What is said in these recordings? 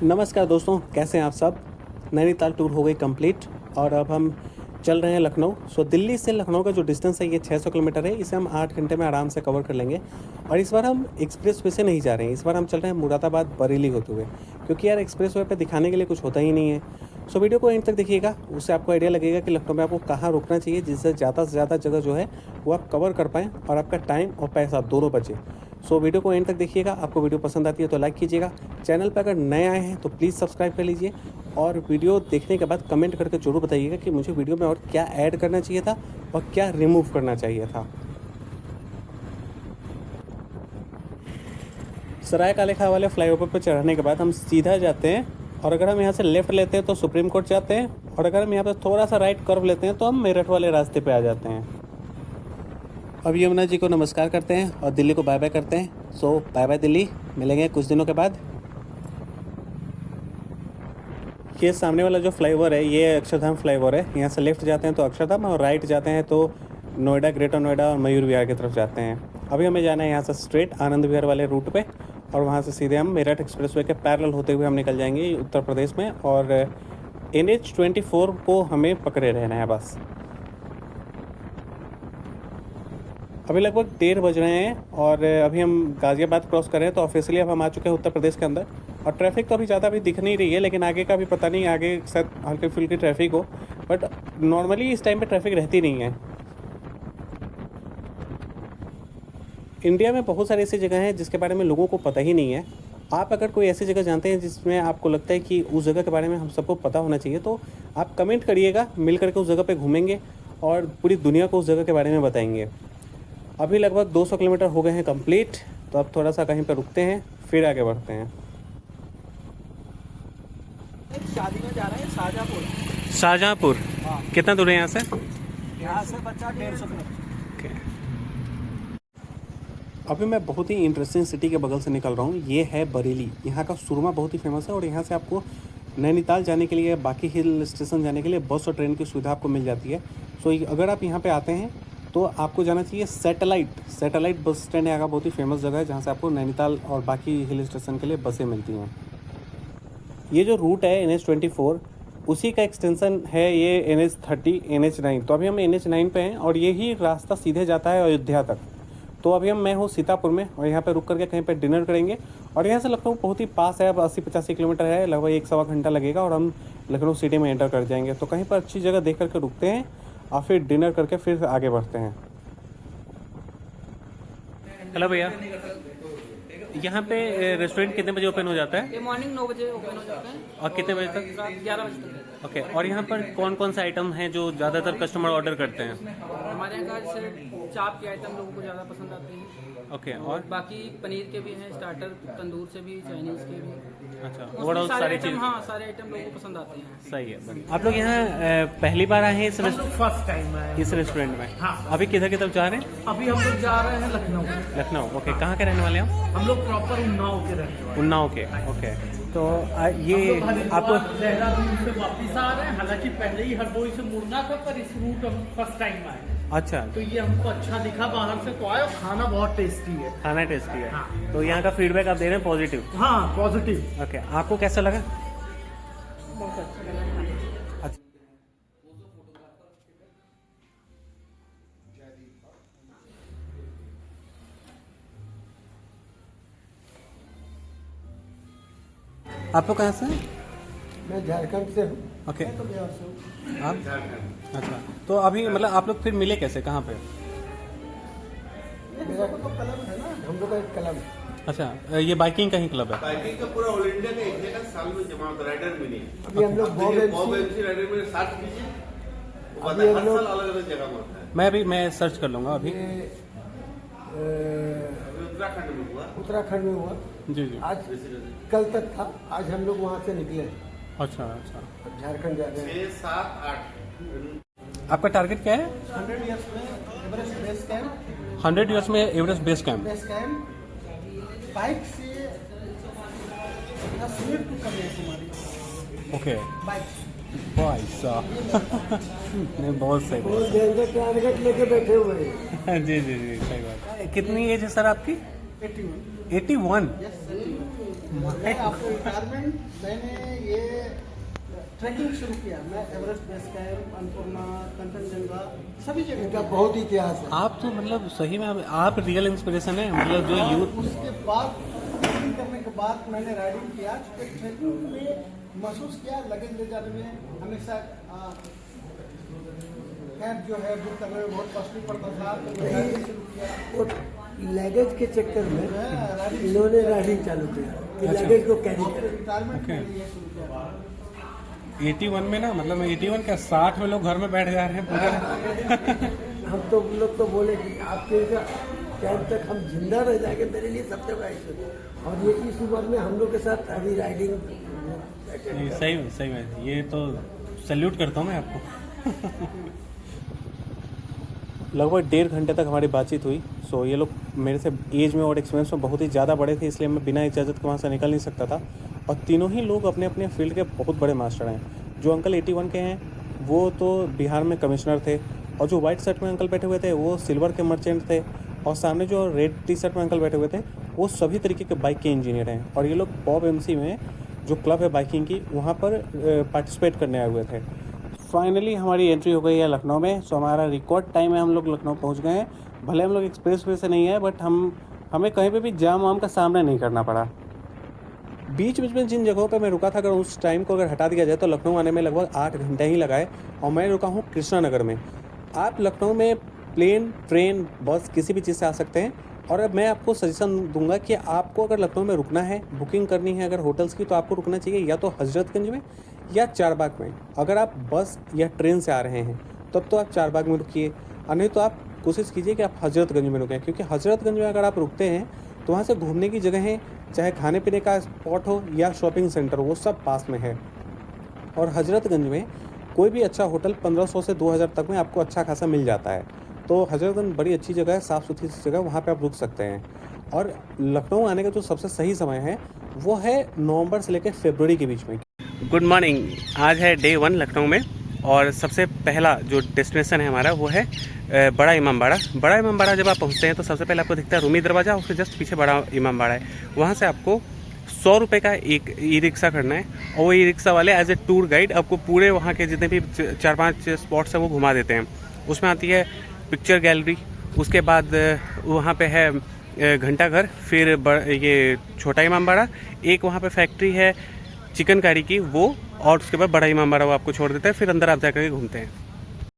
नमस्कार दोस्तों, कैसे हैं आप सब। नैनीताल टूर हो गई कंप्लीट और अब हम चल रहे हैं लखनऊ। दिल्ली से लखनऊ का जो डिस्टेंस है ये 600 किलोमीटर है। इसे हम 8 घंटे में आराम से कवर कर लेंगे। और इस बार हम एक्सप्रेस वे से नहीं जा रहे हैं, इस बार हम चल रहे हैं मुरादाबाद बरेली होते हुए, क्योंकि यार एक्सप्रेस वे पर दिखाने के लिए कुछ होता ही नहीं है। वीडियो को एंड तक देखिएगा, उससे आपको आइडिया लगेगा कि लखनऊ में आपको कहाँ रुकना चाहिए, जिससे ज़्यादा से ज़्यादा जगह जो है वो आप कवर कर पाएँ और आपका टाइम और पैसा दोनों बचे। वीडियो को एंड तक देखिएगा। आपको वीडियो पसंद आती है तो लाइक कीजिएगा। चैनल पर अगर नए आए हैं तो प्लीज़ सब्सक्राइब कर लीजिए और वीडियो देखने के बाद कमेंट करके ज़रूर बताइएगा कि मुझे वीडियो में और क्या ऐड करना चाहिए था और क्या रिमूव करना चाहिए था। सराय काले खां वाले फ्लाईओवर पर चढ़ने के बाद हम सीधा जाते हैं, और अगर हम यहाँ से लेफ़्ट लेते हैं तो सुप्रीम कोर्ट जाते हैं, और अगर हम यहाँ पर थोड़ा सा राइट कर्व लेते हैं तो हम मेरठ वाले रास्ते पे आ जाते हैं। अब यमुना जी को नमस्कार करते हैं और दिल्ली को बाय बाय करते हैं। बाय बाय दिल्ली, मिलेंगे कुछ दिनों के बाद। ये सामने वाला जो फ्लाईओवर है ये अक्षरधाम फ्लाईओवर है। यहाँ से लेफ़्ट जाते हैं तो अक्षरधाम, और राइट जाते हैं तो नोएडा, ग्रेटर नोएडा और मयूर विहार की तरफ जाते हैं। अभी हमें जाना है यहाँ से स्ट्रेट आनंद विहार वाले रूट पे, और वहाँ से सीधे हम मेरठ एक्सप्रेसवे के पैरेलल होते हुए हम निकल जाएंगे उत्तर प्रदेश में, और NH-24 को हमें पकड़े रहना है बस। अभी लगभग 1:30 बज रहे हैं और अभी हम गाज़ियाबाद क्रॉस कर रहे हैं, तो ऑफिशियली अब हम आ चुके हैं उत्तर प्रदेश के अंदर। और ट्रैफिक तो अभी ज़्यादा भी दिख नहीं रही है, लेकिन आगे का भी पता नहीं, आगे शायद हल्की फुल्की ट्रैफिक हो, बट नॉर्मली इस टाइम पे ट्रैफिक रहती नहीं है। इंडिया में बहुत सारी ऐसी जगह हैं जिसके बारे में लोगों को पता ही नहीं है। आप अगर कोई ऐसी जगह जानते हैं जिसमें आपको लगता है कि उस जगह के बारे में हम सबको पता होना चाहिए, तो आप कमेंट करिएगा, मिल करके उस जगह पे घूमेंगे और पूरी दुनिया को उस जगह के बारे में बताएंगे। अभी लगभग 200 किलोमीटर हो गए हैं कंप्लीट, तो अब थोड़ा सा कहीं पर रुकते हैं, फिर आगे बढ़ते हैं। शादी में जा रहे हैं शाहजहाँपुर। शाहजहाँपुर कितना दूर है यहाँ से? यहाँ से बच्चा 150 किलोमीटर। अभी मैं बहुत ही इंटरेस्टिंग सिटी के बगल से निकल रहा हूँ। ये है बरेली। यहाँ का सुरमा बहुत ही फेमस है, और यहाँ से आपको नैनीताल जाने के लिए, बाकी हिल स्टेशन जाने के लिए बस और ट्रेन की सुविधा आपको मिल जाती है। अगर आप यहाँ पे आते हैं तो आपको जाना चाहिए सैटेलाइट बस स्टैंड यहाँ का बहुत ही फेमस जगह है, जहाँ से आपको नैनीताल और बाकी हिल स्टेशन के लिए बसें मिलती हैं। ये जो रूट है NH-24, उसी का एक्सटेंशन है ये NH-30, NH-9। तो अभी हम NH-9 पे हैं और यही रास्ता सीधे जाता है अयोध्या तक। तो अभी मैं हूँ सीतापुर में, और यहाँ पे रुक करके कहीं पे डिनर करेंगे। और यहाँ से लखनऊ बहुत ही पास है, अब 80-85 किलोमीटर है, लगभग 1-1.25 घंटा लगेगा और हम लखनऊ सिटी में एंटर कर जाएंगे। तो कहीं पर अच्छी जगह देख करके रुकते हैं और फिर डिनर करके फिर आगे बढ़ते हैं। हेलो भैया, यहाँ पे रेस्टोरेंट कितने बजे ओपन हो जाता है? ये मॉर्निंग 9 बजे ओपन हो जाता है और कितने बजे तक? रात 11 बजे तक। ओके, और यहाँ पर कौन कौन सा आइटम है जो ज़्यादातर कस्टमर ऑर्डर करते हैं? हमारे यहाँ का जैसे चाप के आइटम लोगों को ज़्यादा पसंद आते हैं। ओके, और बाकी पनीर के भी हैं, स्टार्टर तंदूर से भी, चाइनीज़ के भी। अच्छा, उसमें ओवरऑल सारी आइटम, चीज़ हाँ सारे आइटम लोगों को पसंद आते हैं। सही है, बढ़िया। आप लोग यहाँ पहली बार आए हैं फर्स्ट टाइम है इस रेस्टोरेंट में? हाँ। अभी किधर की तरफ जा रहे हैं? अभी हम लोग जा रहे हैं लखनऊ। लखनऊ। ओके, कहाँ के रहने वाले हैं? हम लोग प्रॉपर उन्नाव के रहने वाले। उन्नाव के। ओके, तो ये आपको आपको देहरादून से वापस आ रहे हैं, हालांकि पहले ही हरदोई से मुड़ना था, पर इस रूट हम फर्स्ट टाइम आए। अच्छा, तो ये हमको अच्छा दिखा, बाहर से तो आया, खाना बहुत टेस्टी है। खाना टेस्टी है। हाँ। तो यहाँ का फीडबैक आप दे रहे हैं पॉजिटिव? हाँ, पॉजिटिव। ओके, आपको कैसा लगा? बहुत अच्छा लगा। अच्छा, आप लोग कहाँ से हैं? मैं झारखंड से हूँ। ओके, मैं तो बिहार से हूँ। आप? अच्छा, तो अभी मतलब आप लोग फिर मिले कैसे, कहाँ पे? मेरा तो क्लब है ना, हम लोग का एक क्लब है। अच्छा, ये बाइकिंग का ही क्लब है? बाइकिंग का पूरा ऑल इंडिया का एक जगह साल में जमा होता है, राइडर मिली। अभी हम लोग बॉब MC राइडर में 60 कीजिए, वो अभी हम हर लोग- साल अलग अलग जगह में होता है। मैं सर्च कर लूँगा अभी। अभी उत्तराखंड में हुआ। उत्तराखंड में हुआ। जी जी। आज कल तक था, आज हम लोग वहाँ से निकले हैं। अच्छा अच्छा, अब झारखंड जा रहे हैं। 6, 7, 8 आपका टारगेट क्या है? 100 ईयर्स में एवरेस्ट बेस कैंप। 100 ईयर्स में Everest base camp. Base camp bike से स्विफ्ट कन्याकुमारी ओके, बाइक। भाई साहब नहीं, बहुत सही, बहुत डेंजर टारगेट लेके बैठे हुए हैं। सही। जी जी जी, सही बात। कितनी एज है सर आपकी? 81। 81? आपको रिटायरमेंट मैंने ये ट्रैकिंग शुरू किया। मैं Everest base camp, Annapurna, Kanchenjunga सभी जगह इनका बहुत इतिहास है। आप तो मतलब सही में आप रियल इंस्पिरेशन है, मतलब जो यूथ। उसके बाद ट्रैकिंग करने के बाद मैंने राइडिंग किया। ट्रैकिंग में महसूस किया लगेज ले जाने में हमेशा कैब जो है बुक करने में बहुत कॉस्टली पड़ता था, तो मैंने राइडिंग शुरू किया। और लगेज के चक्कर में इन्होंने राइडिंग चालू किया कि लगेज को कैरी करें। रिटायरमेंट मैंने ये शुरू किया। 81 में ना, मतलब 81 क्या 60 में लोग घर में बैठ जा रहे हैं पूरा। हम तो लोग तो बोले कि आपके टाइम तक हम जिंदा रह जाएंगे, मेरे लिए सबसे बड़ा इश्यू। और ये इस उम्र में हम लोग के साथ अभी राइडिंग सही में ये तो सैल्यूट करता हूँ मैं आपको। लगभग 1.5 घंटे तक हमारी बातचीत हुई। सो ये लोग मेरे से एज में और एक्सपीरियंस में बहुत ही ज़्यादा बड़े थे, इसलिए मैं बिना इजाज़त के वहाँ से निकल नहीं सकता था। और तीनों ही लोग अपने अपने फील्ड के बहुत बड़े मास्टर हैं। जो अंकल 81 के हैं वो तो बिहार में कमिश्नर थे, और जो वाइट शर्ट में अंकल बैठे हुए थे वो सिल्वर के मर्चेंट थे, और सामने जो रेड टी शर्ट में अंकल बैठे हुए थे वो सभी तरीके के बाइक के इंजीनियर हैं। और ये लोग पॉप MC में जो क्लब है बाइकिंग की, वहाँ पर पार्टिसिपेट करने आए हुए थे। फाइनली हमारी एंट्री हो गई है लखनऊ में। सो हमारा रिकॉर्ड टाइम में हम लोग लखनऊ पहुँच गए हैं। भले हम लोग एक्सप्रेस वे से नहीं है, बट हमें कहीं पे भी जाम वाम का सामना नहीं करना पड़ा। बीच में जिन जगहों पे मैं रुका था, अगर उस टाइम को अगर हटा दिया जाए तो लखनऊ आने में लगभग 8 घंटे ही लगाए। और मैं रुका हूँ कृष्णा नगर में। आप लखनऊ में प्लेन, ट्रेन, बस किसी भी चीज़ से आ सकते हैं। और अब मैं आपको सजेशन दूंगा कि आपको अगर लखनऊ में रुकना है, बुकिंग करनी है अगर होटल्स की, तो आपको रुकना चाहिए या तो हजरतगंज में या चारबाग में। अगर आप बस या ट्रेन से आ रहे हैं तब तो आप चारबाग में रुकिए, और नहीं तो आप कोशिश कीजिए कि आप हजरतगंज में रुकें, क्योंकि हजरतगंज में अगर आप रुकते हैं तो वहाँ से घूमने की जगह है, चाहे खाने पीने का स्पॉट हो या शॉपिंग सेंटर, वो सब पास में है। और हजरतगंज में कोई भी अच्छा होटल 1500 से 2000 तक में आपको अच्छा खासा मिल जाता है। तो हजरतगंज बड़ी अच्छी जगह है, साफ़ सुथरी सी जगह, वहाँ पे आप रुक सकते हैं। और लखनऊ आने का जो सबसे सही समय है वो है नवंबर से लेकर फरवरी के बीच में। गुड मॉर्निंग, आज है डे 1 लखनऊ में, और सबसे पहला जो डेस्टिनेशन है हमारा वो है बड़ा इमामबाड़ा। बड़ा इमामबाड़ा जब आप पहुँचते हैं तो सबसे पहले आपको दिखता है रूमी दरवाज़ा, उसके जस्ट पीछे बड़ा इमामबाड़ा है। वहाँ से आपको 100 रुपये का एक ई-रिक्शा करना है, और वो ई-रिक्शा वाले एज ए टूर गाइड आपको पूरे वहाँ के जितने भी 4-5 स्पॉट्स हैं वो घुमा देते हैं। उसमें आती है पिक्चर गैलरी, उसके बाद वहाँ पे है घंटाघर, फिर ये छोटा इमामबाड़ा, एक वहाँ पे फैक्ट्री है चिकनकारी की वो, और उसके बाद बड़ा इमामबाड़ा वो आपको छोड़ देता है। फिर अंदर आप जाकर के घूमते हैं।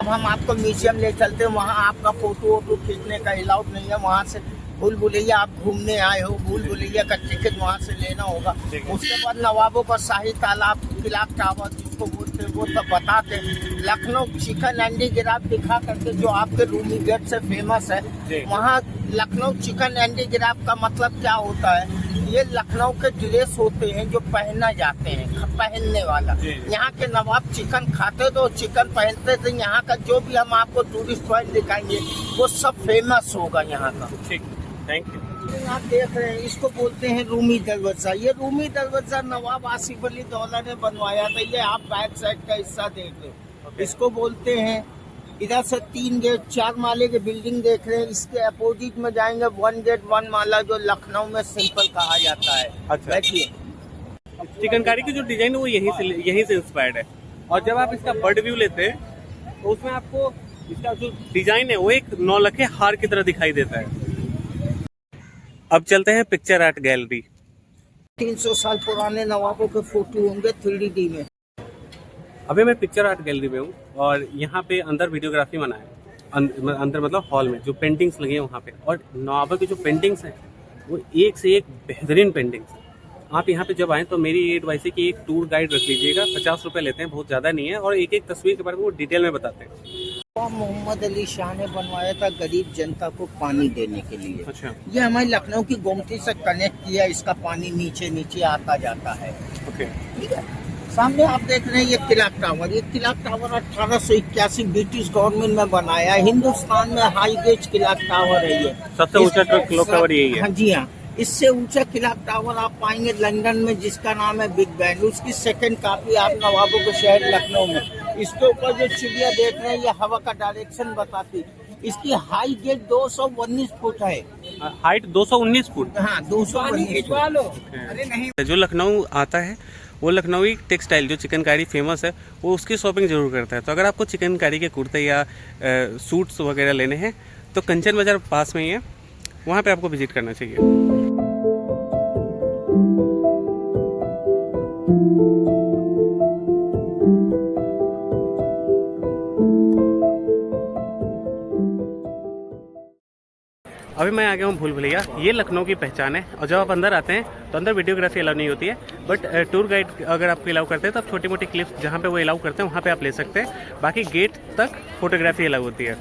अब हम आपको म्यूजियम ले चलते हैं, वहाँ आपका फोटो वोटो खींचने का अलाउड नहीं है। वहाँ से भूल भुलैया आप घूमने आए हो, भूल भुलैया का टिकट वहाँ से लेना होगा। उसके बाद नवाबों का शाही तालाब, किला टावर जिसको बोलते हैं, वो सब बताते हैं। लखनऊ चिकन हैंडीक्राफ्ट दिखा करके जो आपके रूमी गेट से फेमस है, वहाँ लखनऊ चिकन हैंडीक्राफ्ट का मतलब क्या होता है? ये लखनऊ के ड्रेस होते हैं जो पहना जाते हैं, पहनने वाला। यहाँ के नवाब चिकन खाते तो चिकन पहनते थे। यहाँ का जो भी हम आपको टूरिस्ट पॉइंट दिखाएंगे वो सब फेमस होगा यहाँ का। ठीक, थैंक यू। आप देख रहे हैं, इसको बोलते हैं रूमी दरवाजा। ये रूमी दरवाजा नवाब आसिफ अली दौला ने बनवाया था। ये आप बैक साइड का हिस्सा देख रहे हो, इसको बोलते हैं। इधर से 3 गेट 4 माले की बिल्डिंग देख रहे हैं, इसके अपोजिट में जाएंगे 1 गेट 1 माला, जो लखनऊ में सिंपल कहा जाता है। अच्छा। बैठिए। चिकनकारी की जो डिजाइन है वो यहीं से इंस्पायर्ड है। और जब आप इसका बर्ड व्यू लेते हैं तो उसमें आपको इसका जो डिजाइन है वो एक नौलखे हार की तरह दिखाई देता है। अब चलते हैं पिक्चर आर्ट गैलरी। 300 साल पुराने नवाबों के फोटो होंगे 3D में। अभी मैं पिक्चर आर्ट गैलरी में हूँ, और यहाँ पे अंदर वीडियोग्राफी मना है। अंदर मतलब हॉल में जो पेंटिंग्स लगी हैं वहाँ पे, और नवाबों की जो पेंटिंग्स हैं वो एक से एक बेहतरीन पेंटिंग्स हैं। आप यहाँ पे जब आएँ तो मेरी ये एडवाइस है कि एक टूर गाइड रख लीजिएगा। 50 रुपये लेते हैं, बहुत ज़्यादा नहीं है, और एक एक तस्वीर के बारे में वो डिटेल में बताते हैं। मोहम्मद अली शाह ने बनवाया था गरीब जनता को पानी देने के लिए। अच्छा। ये हमारे लखनऊ की गोमती से कनेक्ट किया, इसका पानी नीचे नीचे आता जाता है। ओके। ठीक है। सामने आप देख रहे हैं ये किला टावर। ये किला टावर 1881 ब्रिटिश गवर्नमेंट में बनाया है। हिंदुस्तान में हाई गेज किला टावर है ये, सबसे ऊंचा क्लॉक टावर यही है। हाँ जी हाँ। इससे ऊंचा किला टावर आप पाएंगे लंदन में, जिसका नाम है बिग बैंड। उसकी सेकंड कॉपी आप नवाबों के शहर लखनऊ में। इसके ऊपर जो चिड़िया देख रहे हैं ये हवा का डायरेक्शन बताती। इसकी हाई गेट 219 फुट है। Height 219 foot. हाँ 219 अरे नहीं जो लखनऊ आता है वो लखनवी टेक्सटाइल जो चिकनकारी फेमस है वो उसकी शॉपिंग जरूर करता है। तो अगर आपको चिकनकारी के कुर्ते या सूट्स वगैरह लेने हैं तो कंचन बाजार पास में ही है, वहाँ पे आपको विजिट करना चाहिए। अभी मैं आ गया हूँ भूल भुलैया। ये लखनऊ की पहचान है और जब आप अंदर आते हैं तो अंदर वीडियोग्राफी अलाउ नहीं होती है, बट टूर गाइड अगर आपको अलाउ करते हैं तो आप छोटी मोटी क्लिप्स जहाँ पे वो अलाउ करते हैं वहाँ पे आप ले सकते हैं। बाकी गेट तक फोटोग्राफी अलाउ होती है।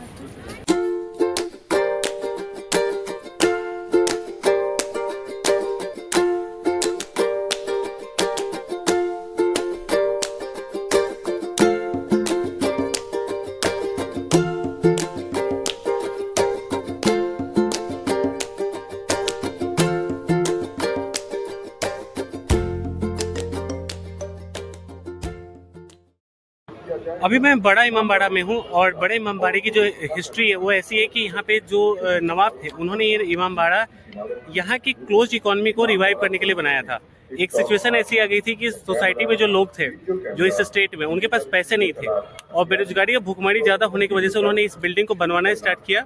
अभी मैं बड़ा इमामबाड़ा में हूँ और बड़े इमामबाड़े की जो हिस्ट्री है वो ऐसी है कि यहाँ पे जो नवाब थे उन्होंने ये इमामबाड़ा यहाँ की क्लोज इकोनॉमी को रिवाइव करने के लिए बनाया था। एक सिचुएशन ऐसी आ गई थी कि सोसाइटी में जो लोग थे जो इस स्टेट में उनके पास पैसे नहीं थे और बेरोजगारी और भूखमरी ज़्यादा होने की वजह से उन्होंने इस बिल्डिंग को बनवाना स्टार्ट किया।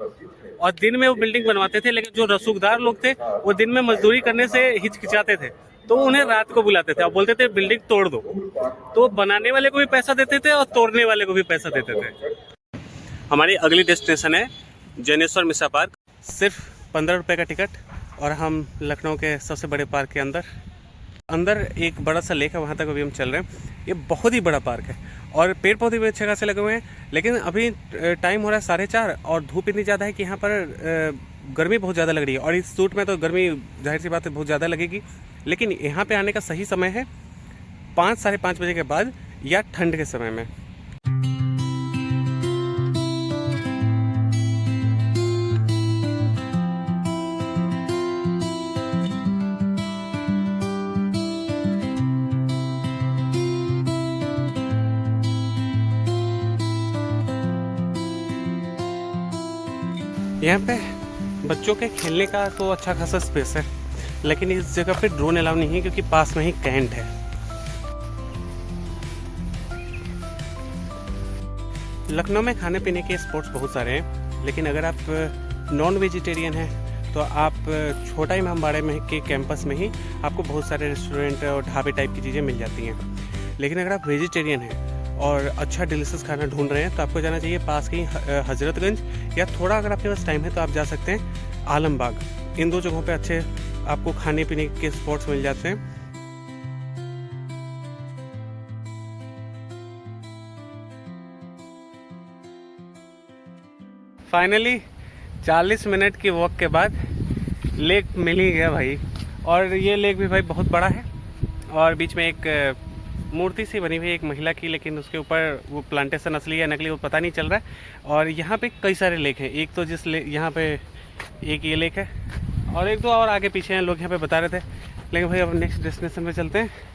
और दिन में वो बिल्डिंग बनवाते थे, लेकिन जो रसूखदार लोग थे वो दिन में मजदूरी करने से हिचकिचाते थे, तो उन्हें रात को बुलाते थे और बोलते थे बिल्डिंग तोड़ दो। तो बनाने वाले को भी पैसा देते थे और तोड़ने वाले को भी पैसा देते थे। हमारी अगली डेस्टिनेशन है जैनेश्वर मिश्रा पार्क। सिर्फ 15 रुपये का टिकट और हम लखनऊ के सबसे बड़े पार्क के अंदर एक बड़ा सा लेक है, वहाँ तक अभी हम चल रहे हैं। ये बहुत ही बड़ा पार्क है और पेड़ पौधे भी अच्छे खासे लगे हुए हैं, लेकिन अभी टाइम हो रहा है 4:30 और धूप इतनी ज़्यादा है कि यहाँ पर गर्मी बहुत ज़्यादा लग रही है। और इस सूट में तो गर्मी जाहिर सी बात है बहुत ज़्यादा लगेगी, लेकिन यहाँ पे आने का सही समय है 5 साढ़े 5 बजे के बाद या ठंड के समय में। यहाँ पे बच्चों के खेलने का तो अच्छा खासा स्पेस है, लेकिन इस जगह पे ड्रोन अलाउ नहीं है क्योंकि पास में ही कैंट है। लखनऊ में खाने पीने के स्पॉट्स बहुत सारे हैं, लेकिन अगर आप नॉन वेजिटेरियन हैं तो आप छोटा इमामबाड़े में के कैंपस में ही आपको बहुत सारे रेस्टोरेंट और ढाबे टाइप की चीज़ें मिल जाती हैं। लेकिन अगर आप वेजिटेरियन हैं और अच्छा डिलीशियस खाना ढूंढ रहे हैं तो आपको जाना चाहिए पास की हजरतगंज, या थोड़ा अगर आपके पास टाइम है तो आप जा सकते हैं आलमबाग। इन दो जगहों पे अच्छे आपको खाने पीने के स्पॉट्स मिल जाते हैं। फाइनली 40 मिनट की वॉक के बाद लेक मिल ही गया भाई। और ये लेक भी भाई बहुत बड़ा है और बीच में एक मूर्ति सी बनी हुई है एक महिला की, लेकिन उसके ऊपर वो प्लांटेशन असली या नकली वो पता नहीं चल रहा है। और यहाँ पे कई सारे लेक हैं। एक तो यहाँ पे एक ये लेक है और एक दो और आगे पीछे हैं, लोग यहाँ पे बता रहे थे। लेकिन भाई अब नेक्स्ट डेस्टिनेशन पे चलते हैं।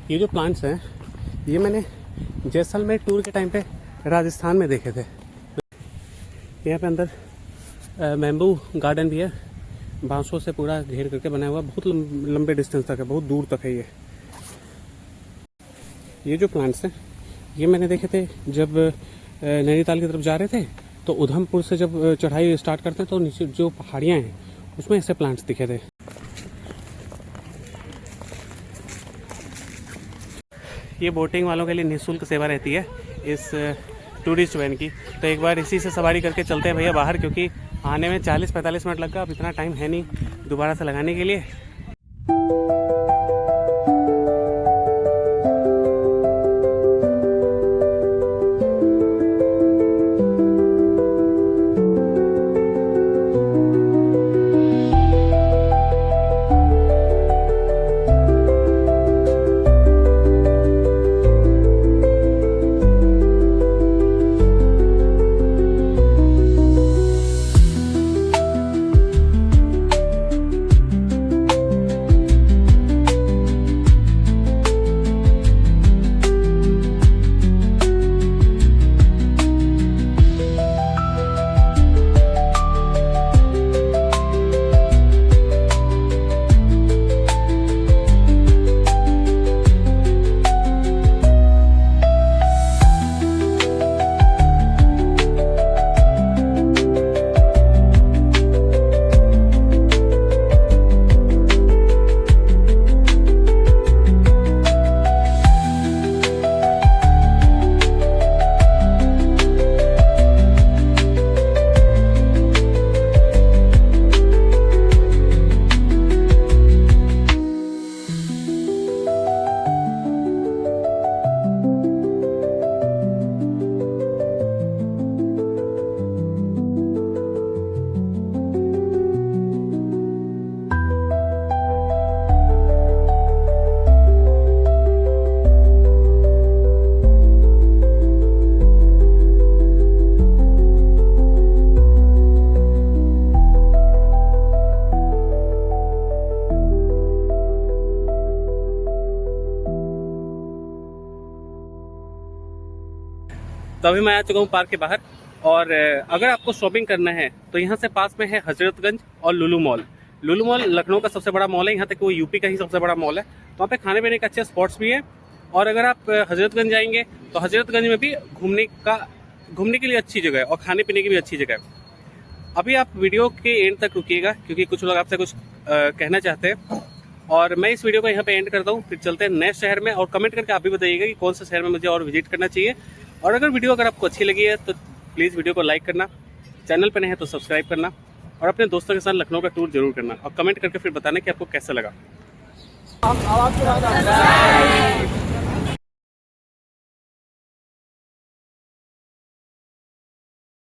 ये जो प्लांट्स हैं ये मैंने जैसलमेर टूर के टाइम पे राजस्थान में देखे थे। यहाँ पे अंदर बैम्बू गार्डन भी है, बांसों से पूरा घेर करके बनाया हुआ, बहुत लंबे डिस्टेंस तक है, बहुत दूर तक है। ये जो प्लांट्स हैं ये मैंने देखे थे जब नैनीताल की तरफ जा रहे थे तो उधमपुर से जब चढ़ाई स्टार्ट करते हैं तो नीचे जो पहाड़ियाँ हैं उसमें ऐसे प्लांट्स दिखे थे। ये बोटिंग वालों के लिए निःशुल्क सेवा रहती है इस टूरिस्ट वैन की। तो एक बार इसी से सवारी करके चलते हैं भैया बाहर, क्योंकि आने में 40-45 मिनट लगा। अब इतना टाइम है नहीं दोबारा से लगाने के लिए। तो अभी मैं आ चुका हूँ पार्क के बाहर, और अगर आपको शॉपिंग करना है तो यहाँ से पास में है हजरतगंज और लुलु मॉल। लुलु मॉल लखनऊ का सबसे बड़ा मॉल है, यहाँ तक वो यूपी का ही सबसे बड़ा मॉल है। वहाँ पे खाने पीने के अच्छे स्पॉट्स भी हैं। और अगर आप हजरतगंज जाएंगे तो हजरतगंज में भी घूमने के लिए अच्छी जगह है और खाने पीने की भी अच्छी जगह है। अभी आप वीडियो के एंड तक रुकिएगा, क्योंकि कुछ लोग आपसे कुछ कहना चाहते हैं। और मैं इस वीडियो को यहाँ पे एंड करता हूँ, फिर चलते हैं नए शहर में। और कमेंट करके आप भी बताइएगा कि कौन सा शहर में मुझे और विजिट करना चाहिए। और अगर वीडियो आपको अच्छी लगी है तो प्लीज़ वीडियो को लाइक करना, चैनल पर नहीं है तो सब्सक्राइब करना, और अपने दोस्तों के साथ लखनऊ का टूर जरूर करना। और कमेंट करके फिर बताना कि आपको कैसा लगा।